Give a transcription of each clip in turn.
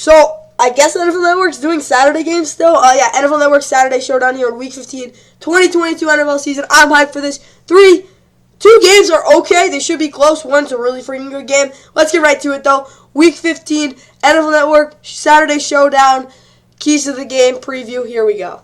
So, I guess NFL Network's doing Saturday games still. Yeah, NFL Network Saturday Showdown here in Week 15, 2022 NFL season. I'm hyped for this. Two games are okay. They should be close. One's a really freaking good game. Let's get right to it, though. Week 15, NFL Network Saturday Showdown. Keys to the game preview. Here we go.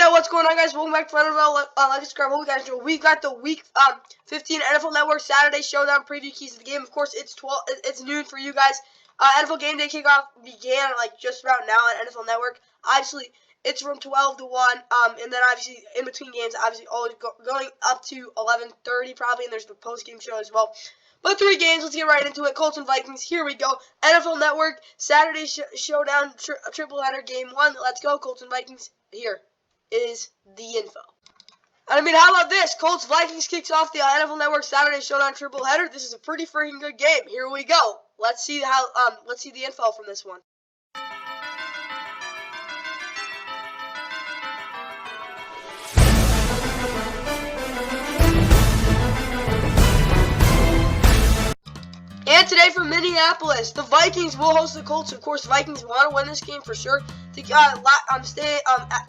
What's going on, guys? Welcome back to NFL. Like and subscribe. What we got to do? We got the Week 15 NFL Network Saturday Showdown preview. Keys to the game. Of course, it's noon for you guys. NFL Game Day kickoff began like just about now on NFL Network. Obviously, it's from 12 to 1. And then obviously in between games, obviously always going up to 11:30 probably. And there's the post game show as well. But 3 games. Let's get right into it. Colts and Vikings. Here we go. NFL Network Saturday Showdown triple header game 1. Let's go. Colts and Vikings. Here is the info. I mean, how about this? Colts Vikings kicks off the NFL Network Saturday Showdown triple header. This is a pretty freaking good game. Here we go. Let's see the info from this one. And today from Minneapolis, the Vikings will host the Colts. Of course, the Vikings want to win this game for sure to stay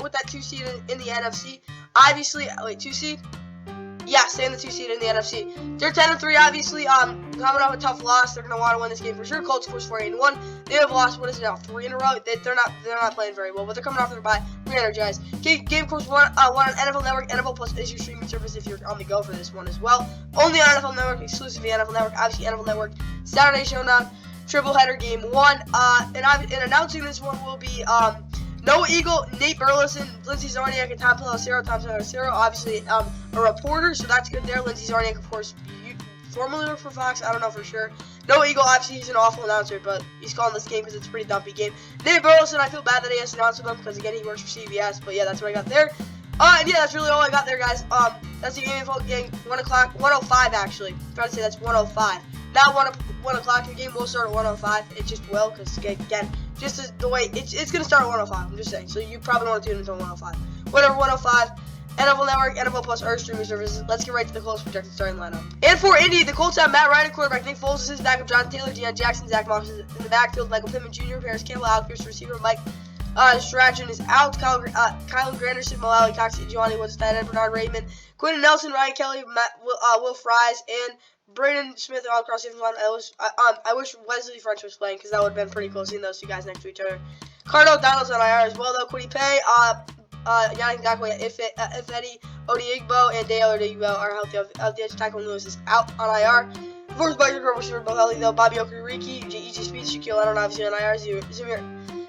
with that 2 seed in the NFC. Obviously, wait, 2 seed? Yeah, stay in the 2 seed in the NFC. They're 10-3, obviously. Coming off a tough loss, they're gonna want to win this game for sure. Colts, of course, 4-1. They have lost. What is it now? 3 in a row. They're not playing very well, but they're coming off their bye. Re-energized. Game, of course, one on NFL Network. NFL Plus is your streaming service if you're on the go for this one as well. Only on NFL Network, exclusively NFL Network. Obviously, NFL Network Saturday Showdown triple header game 1. And announcing this one will be Noah Eagle, Nate Burleson, Lindsey Zarniak, and Tom Pelissero. Obviously, a reporter, so that's good there. Lindsey Zarniak, of course, formerly worked for Fox. I don't know for sure. Noah Eagle, obviously, he's an awful announcer, but he's calling this game because it's a pretty dumpy game. Nate Burleson, I feel bad that he has to announce with them because, again, he works for CBS. But, yeah, that's what I got there. And, yeah, that's really all I got there, guys. That's the game info game, 1 o'clock, 1:05, actually. I'm trying to say that's 1:05. Not 1 o'clock. The game will start at 1:05. It just will because, again, just the way it's going to start at 1:05. I'm just saying. So you probably don't want to tune in until 1:05. Whatever, 1:05. NFL Network, NFL Plus, our streaming services. Let's get right to the Colts projected starting lineup. And for Indy, the Colts have Matt Ryan at quarterback, Nick Foles is his backup, Jonathan Taylor, Deion Jackson, Zach Moss in the backfield, Michael Pittman Jr., Paris Campbell, Alec Pierce, receiver, Mike Strachan is out, Kyle Granderson, Malawi Cox, Giovanni Woods, tight end, Bernard Raymond, Quentin Nelson, Ryan Kelly, Will Fries, and Braden Smith all across the line. I wish Wesley French was playing because that would have been pretty cool seeing those 2 guys next to each other. Cardo Donald's on IR as well, though. Quiddy Pay, Yannick Ngakwe, Ifedi Odiigbo, and Dale Odiigbo are healthy. The edge tackle Lewis is out on IR. Of course, Biker Grover are both healthy, though. Bobby Okereke, E.J. Speed, Shaquille Leonard, obviously on IR.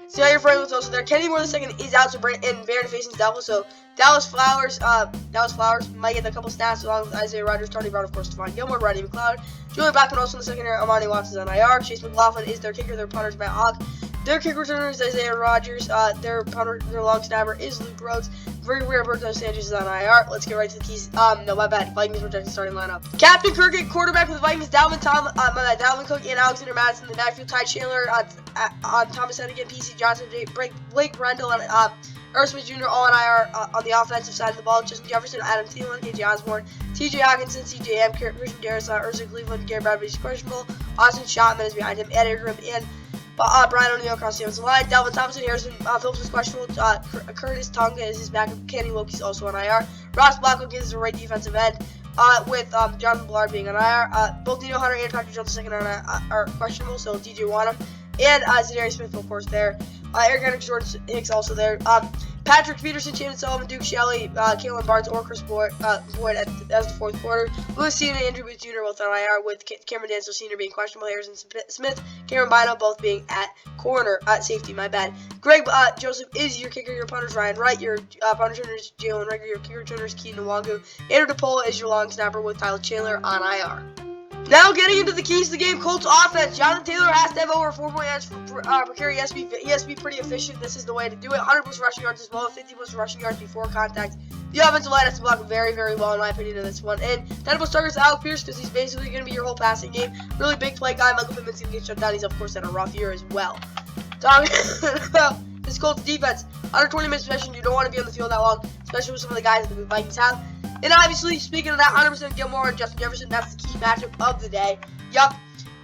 Zaire Franklin's also there. Kenny Moore II is out, and Baron Faison's doubtful. So Dallas Flowers might get a couple stats along with Isaiah Rodgers, Tony Brown, of course, Stephon Gilmore, Rodney McLeod, Julian Blackman also in the secondary. Amani Watts is on IR. Chase McLaughlin is their kicker. Their punter is Matt Hawk. Their kick returner is Isaiah Rodgers. Their long snapper is Luke Rhodes. Very weird. Roberto Sanchez is on IR. Let's get right to the keys. No, my bad. Vikings projected starting lineup. Captain Kirk, quarterback for the Vikings. Dalvin Cook and Alexander Madison in the backfield. Ty Chandler on Thomas Hennigan, PC Johnson, Blake Rendell, and Irv Smith Jr. all on IR on the offensive side of the ball. Justin Jefferson, Adam Thielen, KJ Osborne, TJ Hawkinson, CJ Christian Darris, Urza Cleveland, Gary Bradbury's questionable. Austin Shotman is behind him. Ed Ingram and Brian O'Neill across the offensive line. Dalvin Thompson, Harrison Phillips is questionable. Curtis Tonga is his backup. Kenny Loki's also on IR. Ross Blackwell gives a right defensive end. With Jonathan Ballard being on IR. Both Dino Hunter and Patrick Jones II are questionable, so DJ Wanham. And Zadarius Smith, of course, there. Eric Hendricks, Jordan Hicks also there. Patrick Peterson, Shannon Sullivan, Duke Shelley, Kalen Barnes, or Chris Boyd as the fourth quarter. Lewis Senior and Andrew Booth Jr. both on IR, with Cameron Dansel Sr. being questionable. Harrison Smith, Cameron Bino both being at safety, my bad. Greg Joseph is your kicker. Your punter's Ryan Wright. Your punter returner is Jalen Rager. Your kicker returner is Keaton Nwangu. Andrew DePola is your long snapper with Tyler Chandler on IR. Now getting into the keys to the game, Colts offense. Jonathan Taylor has to have over 4 yards per carry. He has to be pretty efficient. This is the way to do it. 100 plus rushing yards as well, 50 plus rushing yards before contact. The offensive line has to block very, very well in my opinion in this one. And 10 plus targets to Alec Pierce because he's basically going to be your whole passing game. Really big play guy. Michael Pittman's going to get shut down. He's of course had a rough year as well. Talking about this Colts defense, under 20 minutes possession, you don't want to be on the field that long, especially with some of the guys that the Vikings have. And obviously, speaking of that, 100% Gilmore and Justin Jefferson, that's the key matchup of the day. Yup,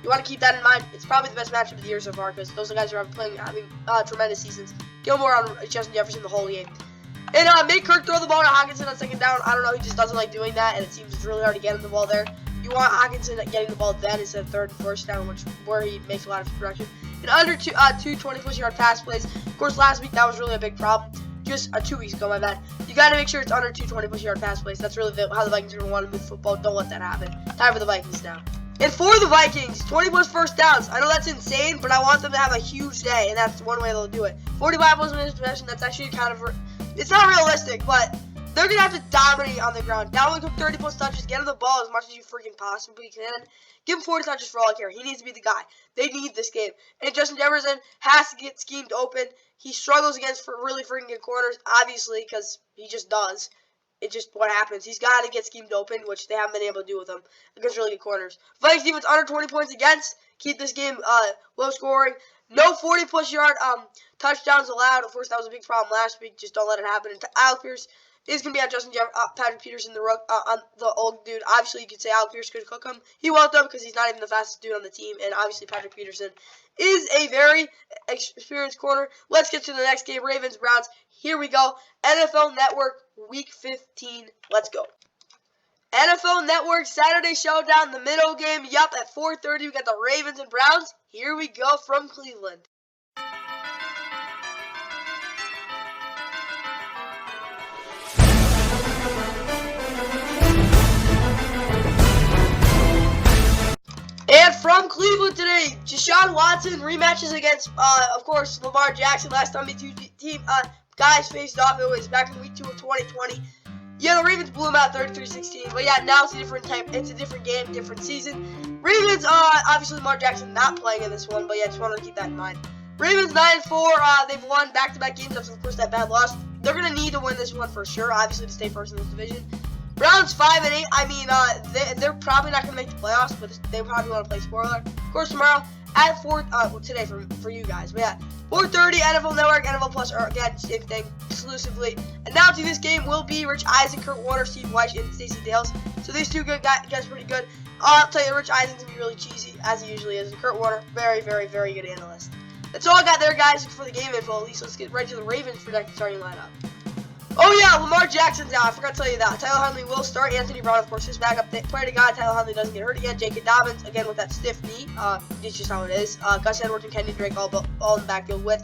you want to keep that in mind. It's probably the best matchup of the year so far because those are guys who are having tremendous seasons. Gilmore on Justin Jefferson the whole game. And make Kirk throw the ball to Hockenson on second down. I don't know, he just doesn't like doing that, and it seems it's really hard to get him the ball there. You want Hockenson getting the ball then instead of third and first down, where he makes a lot of progression. And under two 20-plus yard pass plays. Of course, last week that was really a big problem. Just 2 weeks ago, my bad. You got to make sure it's under 2 20-plus yard pass plays. That's really how the Vikings are going to want to move football. Don't let that happen. Time for the Vikings now. And for the Vikings, 20-plus first downs. I know that's insane, but I want them to have a huge day, and that's one way they'll do it. 45-plus minutes possession, that's actually kind of... It's not realistic, but they're going to have to dominate on the ground. Dalvin Cook 30-plus touches. Get him the ball as much as you freaking possibly can. Give him 40 touches for all I care. He needs to be the guy. They need this game. And Justin Jefferson has to get schemed open. He struggles against really freaking good corners, obviously, because he just does. It's just what happens. He's got to get schemed open, which they haven't been able to do with him against really good corners. Vikings defense under 20 points against. Keep this game low scoring. No 40-plus yard touchdowns allowed. Of course, that was a big problem last week. Just don't let it happen. And Alec Pierce is going to be on Patrick Peterson, on the old dude. Obviously, you could say Alec Pierce could cook him. He won't, though, because he's not even the fastest dude on the team. And obviously, Patrick Peterson is a very experienced corner. Let's get to the next game. Ravens-Browns. Here we go. NFL Network, Week 15. Let's go. NFL Network, Saturday Showdown, the middle game. Yup, at 4:30, we got the Ravens and Browns. Here we go from Cleveland. And from Cleveland today, Deshaun Watson rematches against, of course, Lamar Jackson. Last time the two guys faced off, it was back in week 2 of 2020. Yeah, the Ravens blew them out 33-16. But yeah, now it's a different type. It's a different game, different season. Ravens, obviously Lamar Jackson not playing in this one, but yeah, just wanted to keep that in mind. Ravens 9-4. They've won back-to-back games after, of course, that bad loss. They're gonna need to win this one for sure, obviously, to stay first in this division. Browns 5-8. I mean, they're probably not gonna make the playoffs, but they probably want to play spoiler. Of course, tomorrow at 4. Well, today for you guys, but yeah, 4:30 NFL Network, NFL Plus, or again, same thing exclusively. Announcing this game will be Rich Eisen, Kurt Warner, Steve Weiss, and Stacey Dales. So these two good guys, pretty good. I'll tell you, Rich Eisen's gonna be really cheesy as he usually is, and Kurt Warner, very, very, very good analyst. That's all I got there, guys, for the game info. At least let's get right to the Ravens projected starting lineup. Oh yeah, Lamar Jackson's out. I forgot to tell you that. Tyler Huntley will start. Anthony Brown, of course, his backup. Pray to God Tyler Huntley doesn't get hurt again. J.K. Dobbins, again with that stiff knee. It's just how it is. Gus Edwards and Kenny Drake all in the backfield with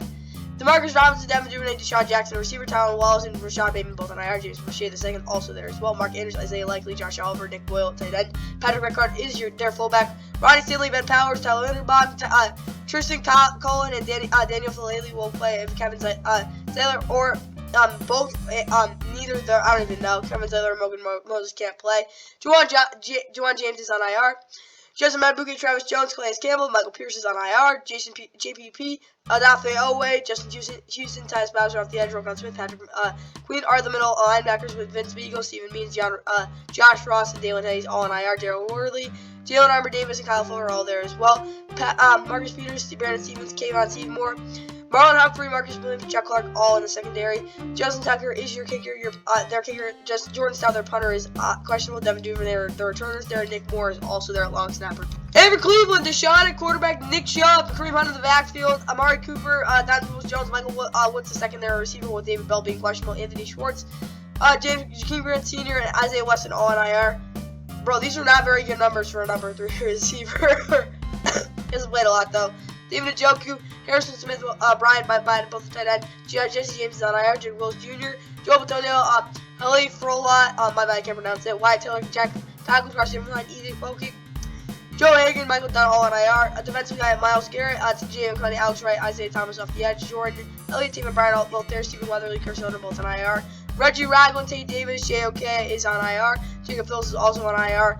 Demarcus Robinson, Devin Duvernay, Deshaun Jackson, receiver Tylen Wallace, and Rashad Bateman both on IR. James Prochet II also there as well. Mark Andrews, Isaiah Likely, Josh Oliver, Nick Boyle, tight end. Patrick Redcard is their fullback. Ronnie Stanley, Ben Powers, Tyler Linderbaum, Tristan Cullen, and Daniel Falele will play if Kevin Taylor or neither of them, I don't even know. Kevin Taylor and Morgan Moses can't play. Juwan James is on IR. Justin Madubuike, Travis Jones, Calais Campbell, Michael Pierce is on IR. JPP, Adafe Owe, Justin Houston, Tyus Bowser off the edge, Roquan Smith, Patrick Queen are the middle linebackers with Vince Beagle, Steven Means, Josh Ross, and Dalen Hayes all on IR. Darryl Worley, Jalen Armour Davis, and Kyle Fuller are all there as well. Marcus Peters, Brandon Stevens, Kayvon Seymour, Marlon Humphrey, Marcus Williams, Chuck Clark, all in the secondary. Justin Tucker is your kicker. Their kicker, just Jordan Stout, their punter, is questionable. Devin Duvernay, their returners there. Nick Moore is also there at long snapper. And for Cleveland, Deshaun at quarterback, Nick Chubb, Kareem Hunt in the backfield, Amari Cooper, Donovan Jones, Michael Woods the second there, receiver with David Bell being questionable, Anthony Schwartz, Jakeem Grant Sr., and Isaiah Weston all on IR. Bro, these are not very good numbers for a number 3 receiver. He hasn't played a lot though. David Njoku, Harrison Smith, Brian Biden, both the tight end. Jesse James is on IR. Jake Wills Jr., Joe Batonio, Haley Frola, my bad, I can't pronounce it. Wyatt Taylor, Jack Tackles, Cross line, Easy Foki, Joe Hagan, Michael Dunn, all on IR. A defensive guy, Myles Garrett, TJ O'Connell, Alex Wright, Isaiah Thomas off the edge. Jordan, Elliott, Tim, and Brian, all both there. Stephen Weatherly, Chris Hunter, both on IR. Reggie Ragland, Tate Davis, JOK is on IR. Jacob Phillips is also on IR.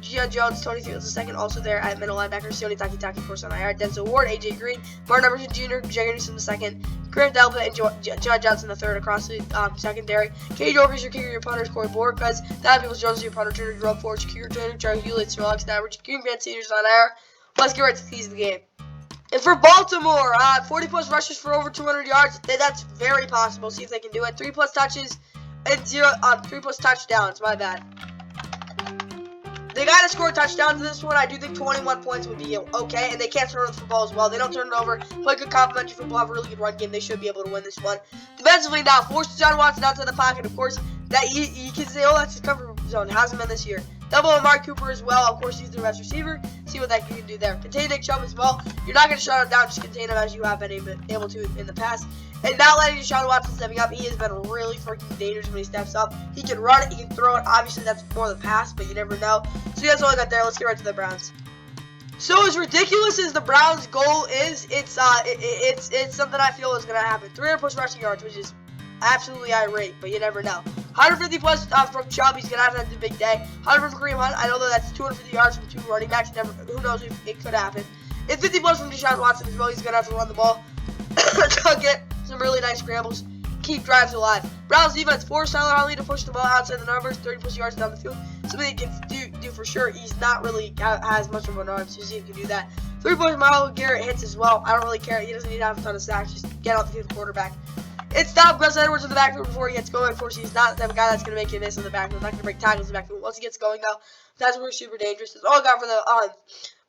Gian Jones, Tony Fields II, also there at middle linebacker. Sione Takitaki, of course, on IR. Denzel Ward, AJ Green, Martin Emerson Jr., Jay Newsom II, Grant Delpit, and John Johnson III across the secondary. Cade York is your kicker, your punter, Corey Borges. Don Peoples Jones is your punter, Junior Jerome Ford, kicker, Junior Charlie Hewlett, Smallix, average, Green Grant Seniors on IR. Let's get right to the keys of the game. And for Baltimore, 40-plus rushes for over 200 yards. That's very possible. See if they can do it. 3+ touches and 3+ touchdowns. My bad. They got to score touchdowns in this one. I do think 21 points would be okay, and they can't turn over the football as well. They don't turn it over. Play good complimentary football, have a really good run game. They should be able to win this one. Defensively now, forces John Watson outside the pocket. Of course, that you can say, oh, that's his comfort zone. Hasn't been this year. Double Amari Cooper as well. Of course, he's the best receiver. See what that can do there. Contain Nick Chubb as well. You're not going to shut him down. Just contain him as you have been able to in the past. And not letting Deshaun Watson stepping up. He has been really freaking dangerous when he steps up. He can run it. He can throw it. Obviously, that's more the pass, but you never know. So that's all I got there. Let's get right to the Browns. So as ridiculous as the Browns' goal is, it's something I feel is going to happen. 300+ rushing yards, which is absolutely irate, but you never know. 150+ from Chubb. He's going to have a big day. 100 from Kareem Hunt. I know that that's 250 yards from 2 running backs. Who knows if it could happen. And 50+ from Deshaun Watson as well. He's going to have to run the ball. Get some really nice scrambles. Keep drives alive. Browns defense forced Tyler Huntley to push the ball outside the numbers. 30+ yards down the field. Something he can do for sure. He's not really has much of an arm, so see if he can do that. 3 points. Myles Garrett hits as well. I don't really care. He doesn't need to have a ton of sacks. Just get out the field quarterback. It's stop Gus Edwards in the backfield before he gets going. Of course, he's not the guy that's going to make you miss in the backfield. Not going to break tackles in the backfield. Once he gets going, though, that's where he's super dangerous. That's all I got for the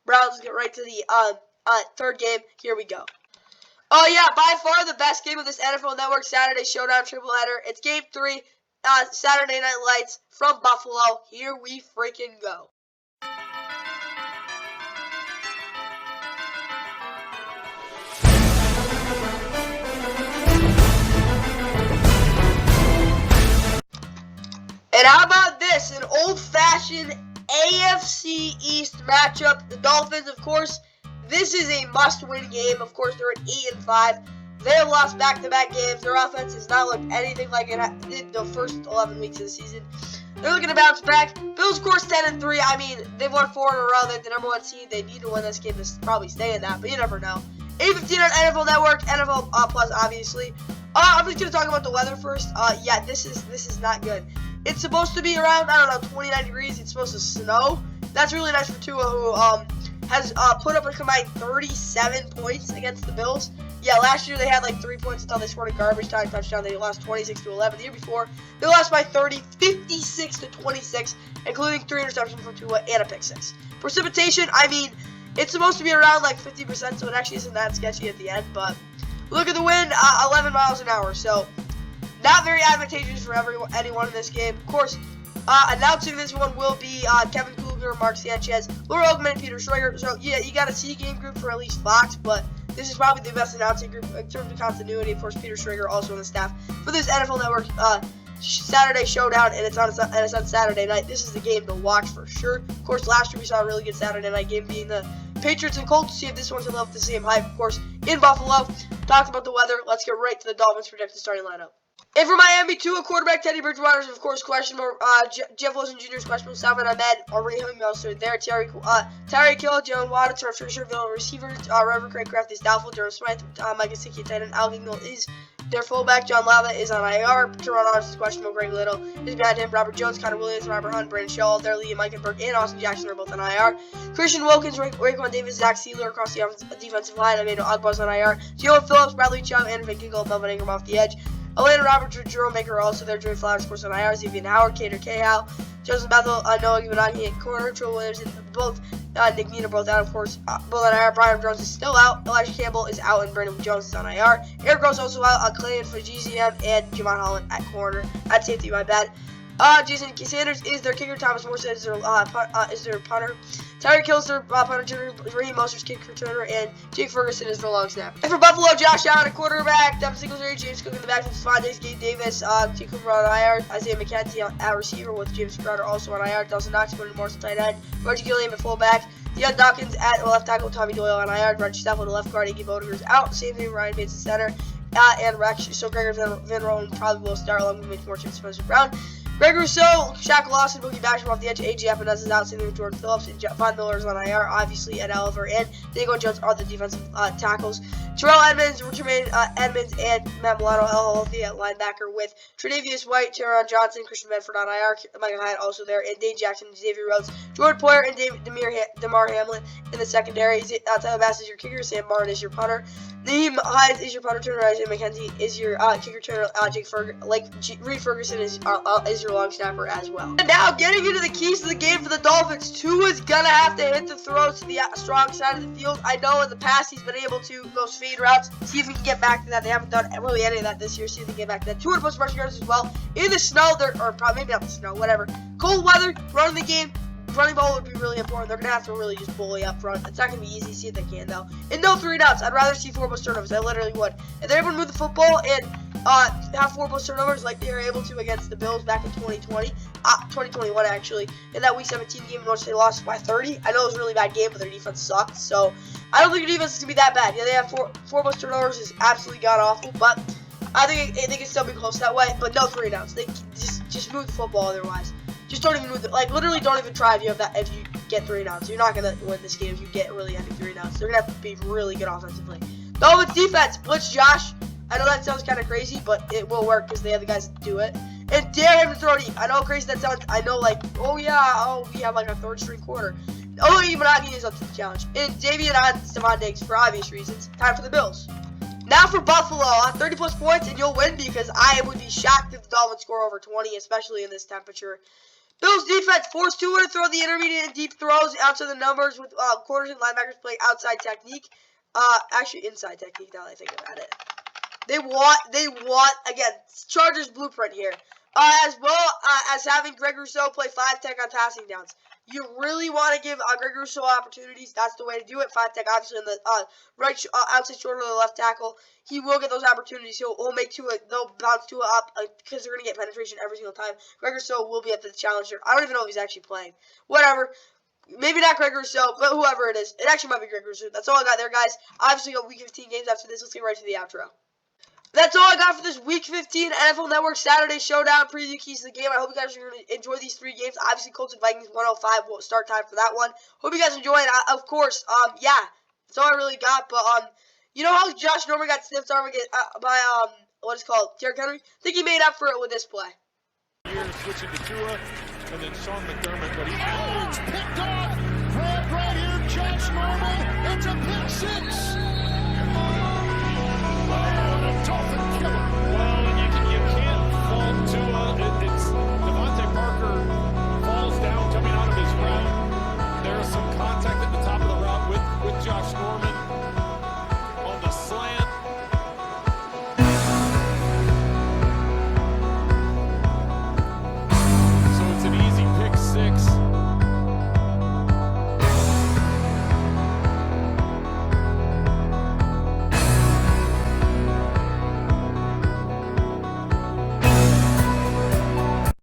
Browns. Let's get right to the third game. Here we go. Oh, yeah, by far the best game of this NFL Network Saturday Showdown triple header. It's Game 3, Saturday Night Lights from Buffalo. Here we freaking go. And how about this? An old-fashioned AFC East matchup. The Dolphins, of course, this is a must-win game. Of course, they're at 8-5. They have lost back-to-back games. Their offense has not looked anything like it did the first 11 weeks of the season. They're looking to bounce back. Bills, of course, 10-3. I mean, they've won 4 in a row. They're the number 1 seed. They need to win this game to probably stay in that, but you never know. 8:15 on NFL Network, NFL Plus, obviously. I'm just going to talk about the weather first. Yeah, this is not good. It's supposed to be around, I don't know, 29 degrees. It's supposed to snow. That's really nice for Tua, who has put up a combined 37 points against the Bills. Yeah, last year they had like 3 points until they scored a garbage time touchdown. They lost 26-11. The year before, they lost by 30, 56-26, including 3 interceptions from Tua and a pick 6. Precipitation, I mean, it's supposed to be around like 50%, so it actually isn't that sketchy at the end. But look at the wind, 11 miles an hour. So not very advantageous for anyone in this game. Of course, announcing this one will be Kevin Kugler, Mark Sanchez, Laura Oakman, and Peter Schrager. So yeah, you got a C game group for at least Fox, but this is probably the best announcing group in terms of continuity. Of course, Peter Schrager also on the staff for this NFL Network Saturday Showdown, and it's on Saturday night. This is the game to watch for sure. Of course, last year we saw a really good Saturday night game being the Patriots and Colts. See if this one's enough the same hype. Of course, in Buffalo. Talked about the weather. Let's get right to the Dolphins' projected starting lineup. And for Miami, Tua quarterback Teddy Bridgewater is, of course, questionable. Jeff Wilson Jr. is questionable. Salvin Ahmed, Raheem Mostert there. Tyreek Hill, Jalen Waddle, Trevor Sherville, receiver. Reverend Craig Kraft is doubtful. Durham Smith, Mike Gesicki, tight end. Alvin Mill is their fullback. John Lava is on IR. Teron Arms is questionable. Greg Little is behind him. Robert Jones, Connor Williams, Robert Hunt, Brandon Shaw, there. Lee Meikenberg, and Austin Jackson are both on IR. Christian Wilkins, Raekwon Davis, Zach Sealer across the defensive line. Emmanuel Ogbah's on IR. Gio Phillips, Bradley Chubb, and Van Ginkel, Melvin Ingram off the edge. Atlanta Roberts, Jerome Baker are also there. Joey Flowers, of course, on IR. Xavier Howard, Cater Cahill, Joseph Bethel, Noah Giovanni at corner. Trill Williams, and both Nick Nina both out, of course. Both on IR. Brian Jones is still out. Elijah Campbell is out, and Brandon Jones is on IR. Eric Rose also out. Clay and Fajiziam and Javon Holland at corner. At safety, my bad. Jason Sanders is their kicker. Thomas Morstead is their punter. Tyreek Hill is their punter. Raheem Mostert's kick returner, and Jake Ferguson is for long snap. And for Buffalo, Josh Allen at quarterback, Devin Singletary, James Cook in the backfield, Stephon Diggs, Gabe Davis, T. Cooper on IR, Isaiah McKenzie at receiver with James Crowder also on IR, Dawson Knox, Brandon Morrison tight end, Reggie Gilliam at fullback, Deion Dawkins at left tackle, Tommy Doyle on IR, Reggie Stafford at left guard, Iggy Bodeger is out, same thing, Ryan Bates at center, and Rex, so Gregor Van Roten probably will start along with Mitch Morton and Spencer Brown. Greg Rousseau, Shaq Lawson, Boogie Basham off the edge, A.J. Epinez is out, sitting with Jordan Phillips, and Von Miller's on IR, obviously, Ed Oliver, and Diego Jones are the defensive tackles. Terrell Edmonds, Jermaine Edmonds, and Matt Milano healthy at linebacker with Tre'Davious White, Teron Johnson, Christian Medford on IR, Michael Hyatt also there, and Dave Jackson, Xavier Rhodes, Jordan Poyer, and Damar Hamlin in the secondary. Tyler Bass is your kicker, Sam Martin is your punter, Naeem Hines is your punter, Turner Isaiah McKenzie is your kicker, Turner, Reed Ferguson is your long snapper as well. And now getting into the keys to the game for the Dolphins. Tua's gonna have to hit the throws to the strong side of the field. I know in the past he's been able to those fade routes. See if we can get back to that. They haven't done really any of that this year. See if they can get back to that. 200 plus rushing yards as well. In the snow, or probably maybe not the snow, whatever. Cold weather, running the game. Running ball would be really important. They're going to have to really just bully up front. It's not going to be easy. See if they can, though. And no 3 and outs. I'd rather see 4 plus turnovers. I literally would. If they're able to move the football and have 4 plus turnovers like they were able to against the Bills back in 2021 actually, in that Week 17 game in which they lost by 30. I know it was a really bad game, but their defense sucked. So I don't think their defense is going to be that bad. Yeah, they have 4 plus turnovers is absolutely god-awful, but I think they can still be close that way. But no 3 and outs. They just move the football otherwise. Just don't even move it. Like, literally don't even try if you have that. If you get 3 and outs, you're not gonna win this game if you get really heavy 3 and outs. They're gonna have to be really good offensively. Dolphins defense, blitz Josh. I know that sounds kind of crazy, but it will work because they have the guys to do it. And dare him to throw deep. I know how crazy that sounds. I know, like, oh yeah, we have like a 3rd string quarter. Oh, Imanagi is up to the challenge. And Davian on Stephon Diggs for obvious reasons. Time for the Bills. Now for Buffalo, 30 plus points, and you'll win because I would be shocked if the Dolphins score over 20, especially in this temperature. Bills defense forced Tua to throw the intermediate and deep throws out to the numbers with corners and linebackers playing outside technique. Actually inside technique now that I think about it. They want again, Chargers blueprint here. As well as having Greg Rousseau play 5 tech on passing downs. You really want to give Greg Rousseau opportunities. That's the way to do it. 5 tech, obviously, in the outside shoulder of the left tackle. He will get those opportunities. He'll make Tua. They'll bounce Tua up because they're going to get penetration every single time. Greg Rousseau will be up to the challenger. I don't even know if he's actually playing. Whatever. Maybe not Greg Rousseau, but whoever it is. It actually might be Greg Rousseau. That's all I got there, guys. Obviously, got Week 15 games after this. Let's get right to the outro. That's all I got for this Week 15 NFL Network Saturday Showdown preview keys to the game. I hope you guys are going to enjoy these 3 games. Obviously, Colts and Vikings 105 will start time for that one. Hope you guys enjoy it. Of course, yeah, that's all I really got. But you know how Josh Norman got sniffed on by what is called Derrick Henry? I think he made up for it with this play. Here switching to Tua, and then Sean McDermott, but it's picked off. Grab right here, Josh Norman. It's a pick 6.